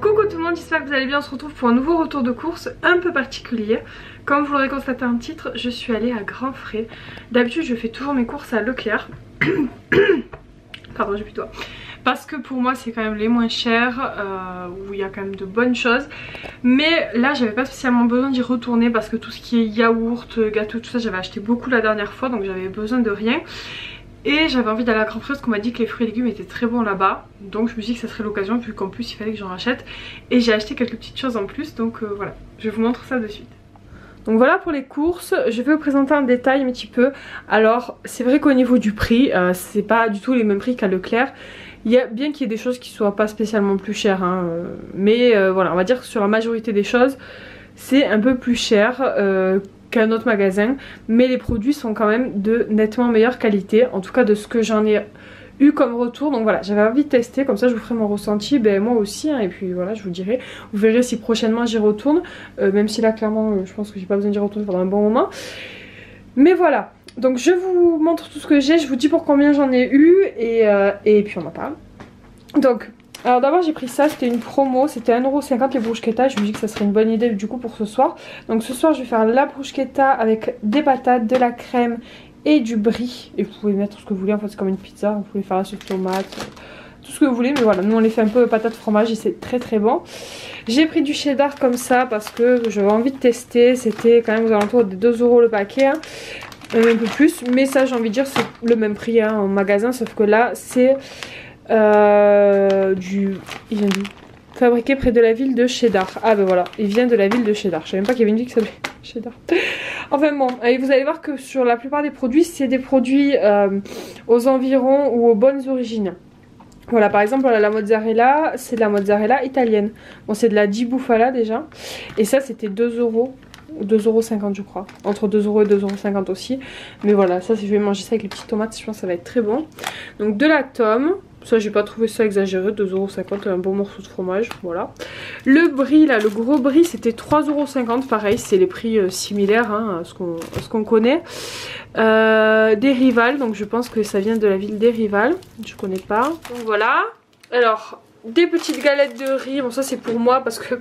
Coucou tout le monde, j'espère que vous allez bien. On se retrouve pour un nouveau retour de course un peu particulier. Comme vous l'aurez constaté en titre, je suis allée à grands frais. D'habitude je fais toujours mes courses à Leclerc. Pardon, j'ai plus de doigts. Parce que pour moi c'est quand même les moins chers, où il y a quand même de bonnes choses. Mais là j'avais pas spécialement besoin d'y retourner parce que tout ce qui est yaourt, gâteau, tout ça j'avais acheté beaucoup la dernière fois, donc j'avais besoin de rien. Et j'avais envie d'aller à Grand Frais parce qu'on m'a dit que les fruits et légumes étaient très bons là-bas. Donc je me suis dit que ça serait l'occasion vu qu'en plus il fallait que j'en rachète. Et j'ai acheté quelques petites choses en plus, donc voilà, je vous montre ça de suite. Donc voilà pour les courses, je vais vous présenter en détail un petit peu. Alors c'est vrai qu'au niveau du prix, c'est pas du tout les mêmes prix qu'à Leclerc. Il y a bien qu'il y ait des choses qui soient pas spécialement plus chères, hein, mais voilà, on va dire que sur la majorité des choses c'est un peu plus cher qu'un autre magasin, mais les produits sont quand même de nettement meilleure qualité, en tout cas de ce que j'en ai eu comme retour. Donc voilà, j'avais envie de tester, comme ça je vous ferai mon ressenti, ben moi aussi, hein, et puis voilà, je vous dirai, vous verrez si prochainement j'y retourne, même si là clairement je pense que j'ai pas besoin d'y retourner pendant un bon moment, mais voilà. Donc je vous montre tout ce que j'ai, je vous dis pour combien j'en ai eu et puis on en parle. Donc alors d'abord j'ai pris ça, c'était une promo, c'était 1,50€ les bruschettas. Je me dis que ça serait une bonne idée du coup pour ce soir. Donc ce soir je vais faire la bruschetta avec des patates, de la crème et du brie. Et vous pouvez mettre ce que vous voulez, en fait c'est comme une pizza, vous pouvez faire la sauce tomate, tout ce que vous voulez. Mais voilà, nous on les fait un peu patate fromage et c'est très très bon. J'ai pris du cheddar comme ça parce que j'avais envie de tester, c'était quand même aux alentours de 2€ le paquet, hein. Un peu plus, mais ça j'ai envie de dire c'est le même prix, hein, en magasin, sauf que là c'est il vient d'où? Fabriqué près de la ville de Cheddar. Ah ben voilà, il vient de la ville de Cheddar. Je savais même pas qu'il y avait une ville qui s'appelait Cheddar. Enfin bon, et vous allez voir que sur la plupart des produits, c'est des produits aux environs ou aux bonnes origines. Voilà, par exemple la mozzarella, c'est de la mozzarella italienne. Bon, c'est de la di bufala déjà. Et ça c'était 2€. 2,50€ je crois, entre 2€ et 2,50€ aussi, mais voilà, ça je vais manger ça avec les petites tomates, je pense que ça va être très bon. Donc de la tome, ça j'ai pas trouvé ça exagéré, 2,50€, un bon morceau de fromage, voilà. Le brie là, le gros brie c'était 3,50€, pareil, c'est les prix similaires, hein, à ce qu'on connaît. Des Rival, donc je pense que ça vient de la ville des Rival, je connais pas. Donc voilà, alors des petites galettes de riz, bon ça c'est pour moi parce que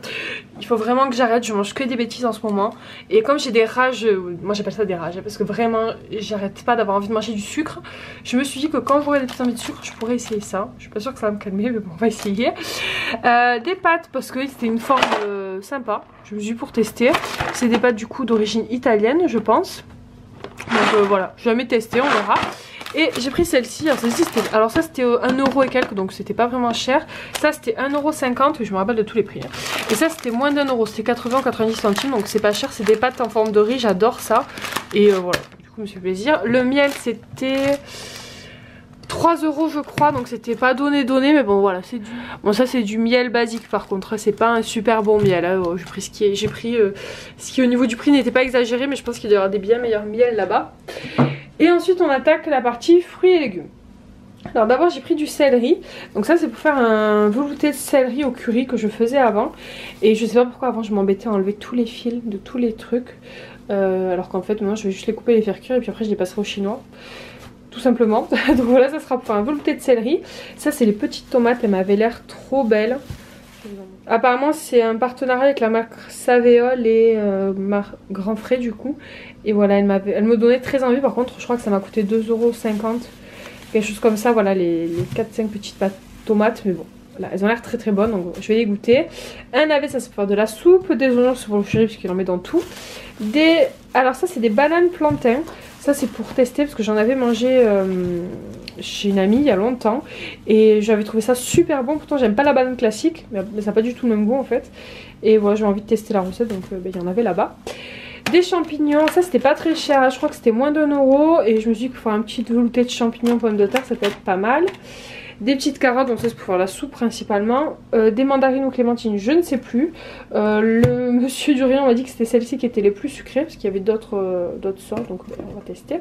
il faut vraiment que j'arrête, je mange que des bêtises en ce moment. Et comme j'ai des rages, moi j'appelle ça des rages, parce que vraiment j'arrête pas d'avoir envie de manger du sucre. Je me suis dit que quand j'aurai des petites envies de sucre, je pourrais essayer ça. Je suis pas sûre que ça va me calmer, mais bon on va essayer. Des pâtes parce que c'était une forme sympa, je me suis dit pour tester. C'est des pâtes du coup d'origine italienne je pense. Donc voilà, je vais jamais tester, on verra. Et j'ai pris celle-ci, alors ça c'était 1€ et quelques, donc c'était pas vraiment cher. Ça c'était 1,50€, je me rappelle de tous les prix, hein. Et ça c'était moins d'1€, c'était 80 ou 90 centimes, donc c'est pas cher. C'est des pâtes en forme de riz, j'adore ça. Et voilà, du coup je me suis fait plaisir. Le miel c'était 3€ je crois, donc c'était pas donné, mais bon voilà, c'est du... Bon ça c'est du miel basique par contre, c'est pas un super bon miel, hein. J'ai pris ce qui au niveau du prix n'était pas exagéré, mais je pense qu'il doit y avoir des bien meilleurs miels là-bas. Et ensuite on attaque la partie fruits et légumes. Alors d'abord j'ai pris du céleri, donc ça c'est pour faire un velouté de céleri au curry que je faisais avant. Et je sais pas pourquoi avant je m'embêtais à enlever tous les fils de tous les trucs, alors qu'en fait moi je vais juste les couper et les faire cuire et puis après je les passerai au chinois. Tout simplement. Donc voilà, ça sera pour un velouté de céleri. Ça c'est les petites tomates, elles m'avaient l'air trop belles. Apparemment c'est un partenariat avec la marque Saveol et Grand Frais du coup. Et voilà, elle me donnait très envie. Par contre je crois que ça m'a coûté 2,50€, quelque chose comme ça. Voilà les 4-5 petites tomates, mais bon voilà, elles ont l'air très très bonnes, donc je vais les goûter. Un navet, ça c'est pour faire de la soupe. Des oignons c'est pour le curry parce qu'il en met dans tout. Alors ça c'est des bananes plantains. Ça c'est pour tester parce que j'en avais mangé chez une amie il y a longtemps et j'avais trouvé ça super bon. Pourtant j'aime pas la banane classique, mais ça n'a pas du tout le même goût en fait. Et voilà, j'ai envie de tester la recette, donc il y en avait là-bas. Des champignons, ça c'était pas très cher, je crois que c'était moins d'1€ et je me suis dit qu'il faut un petit velouté de champignons pommes de terre, ça peut être pas mal. Des petites carottes, donc ça c'est pour faire la soupe principalement. Des mandarines ou clémentines, je ne sais plus. Le monsieur du rayon m'a dit que c'était celles-ci qui étaient les plus sucrées, parce qu'il y avait d'autres sortes, donc on va tester.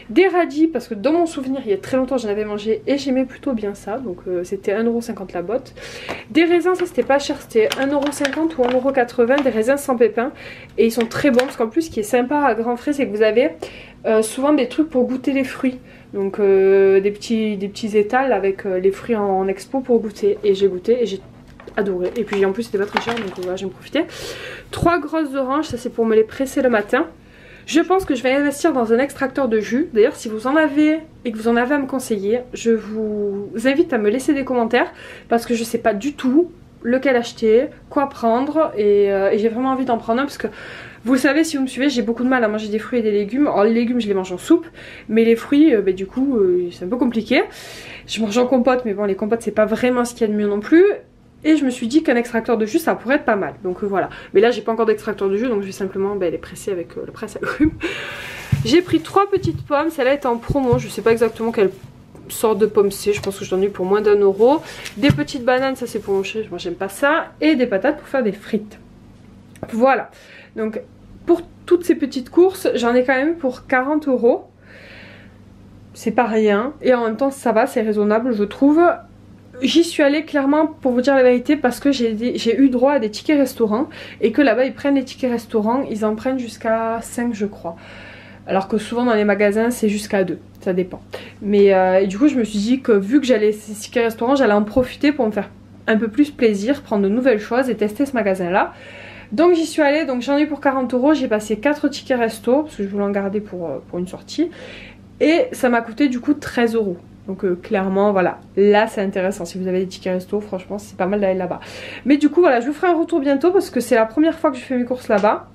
Des radis, parce que dans mon souvenir il y a très longtemps j'en avais mangé et j'aimais plutôt bien ça, donc c'était 1,50€ la botte. Des raisins, ça c'était pas cher, c'était 1,50€ ou 1,80€, des raisins sans pépins. Et ils sont très bons, parce qu'en plus ce qui est sympa à Grand Frais c'est que vous avez souvent des trucs pour goûter les fruits. Donc des petits étals avec les fruits en expo pour goûter. Et j'ai goûté et j'ai adoré. Et puis en plus c'était pas très cher, donc voilà, je vais me profiter. 3 grosses oranges, ça c'est pour me les presser le matin. Je pense que je vais investir dans un extracteur de jus. D'ailleurs, si vous en avez et que vous en avez à me conseiller, je vous invite à me laisser des commentaires parce que je sais pas du tout lequel acheter, quoi prendre et j'ai vraiment envie d'en prendre un parce que vous le savez, si vous me suivez, j'ai beaucoup de mal à manger des fruits et des légumes. Alors les légumes je les mange en soupe, mais les fruits du coup c'est un peu compliqué. Je mange en compote, mais bon les compotes c'est pas vraiment ce qu'il y a de mieux non plus. Et je me suis dit qu'un extracteur de jus ça pourrait être pas mal, donc voilà. Mais là j'ai pas encore d'extracteur de jus, donc je vais simplement les presser avec le presse-agrumes. J'ai pris 3 petites pommes, celle-là est en promo, je sais pas exactement quelle sorte de pomme c'est, je pense que j'en ai eu pour moins d'1 €. Des petites bananes, ça c'est pour mon chéri, moi j'aime pas ça. Et des patates pour faire des frites. Voilà, donc pour toutes ces petites courses, j'en ai quand même pour 40 €. C'est pas rien, et en même temps ça va, c'est raisonnable je trouve. J'y suis allée clairement pour vous dire la vérité parce que j'ai eu droit à des tickets restaurants et que là-bas ils prennent les tickets restaurants, ils en prennent jusqu'à 5 je crois. Alors que souvent dans les magasins c'est jusqu'à 2, ça dépend. Mais et du coup je me suis dit que vu que j'allais ces tickets restaurants, j'allais en profiter pour me faire un peu plus plaisir, prendre de nouvelles choses et tester ce magasin là. Donc j'y suis allée, donc j'en ai eu pour 40 €, j'ai passé 4 tickets resto parce que je voulais en garder pour une sortie. Et ça m'a coûté du coup 13 €. Donc clairement voilà, là c'est intéressant, si vous avez des tickets resto franchement c'est pas mal d'aller là-bas. Mais du coup voilà, je vous ferai un retour bientôt parce que c'est la première fois que je fais mes courses là-bas.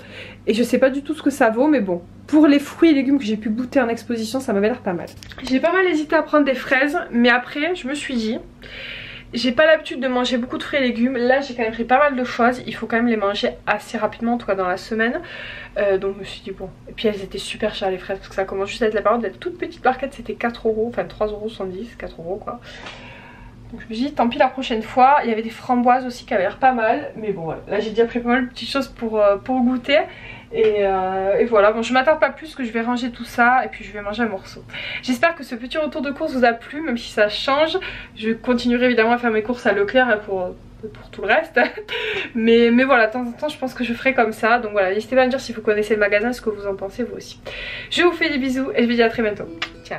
Et je sais pas du tout ce que ça vaut, mais bon, pour les fruits et légumes que j'ai pu goûter en exposition ça m'avait l'air pas mal. J'ai pas mal hésité à prendre des fraises, mais après je me suis dit, j'ai pas l'habitude de manger beaucoup de fruits et légumes. Là j'ai quand même pris pas mal de choses, il faut quand même les manger assez rapidement, en tout cas dans la semaine. Donc je me suis dit bon, et puis elles étaient super chères les fraises parce que ça commence juste à être la période. La toute petite barquette c'était 4 €, enfin 3,70 €, 4 € quoi. Donc je me suis dit tant pis la prochaine fois. Il y avait des framboises aussi qui avaient l'air pas mal, mais bon voilà. Là j'ai déjà pris pas mal de petites choses pour goûter. Et voilà, bon je m'attarde pas plus que je vais ranger tout ça et puis je vais manger un morceau. J'espère que ce petit retour de course vous a plu, même si ça change. Je continuerai évidemment à faire mes courses à Leclerc pour tout le reste. mais voilà, de temps en temps je pense que je ferai comme ça. Donc voilà, n'hésitez pas à me dire si vous connaissez le magasin, ce que vous en pensez vous aussi. Je vous fais des bisous et je vous dis à très bientôt. Ciao.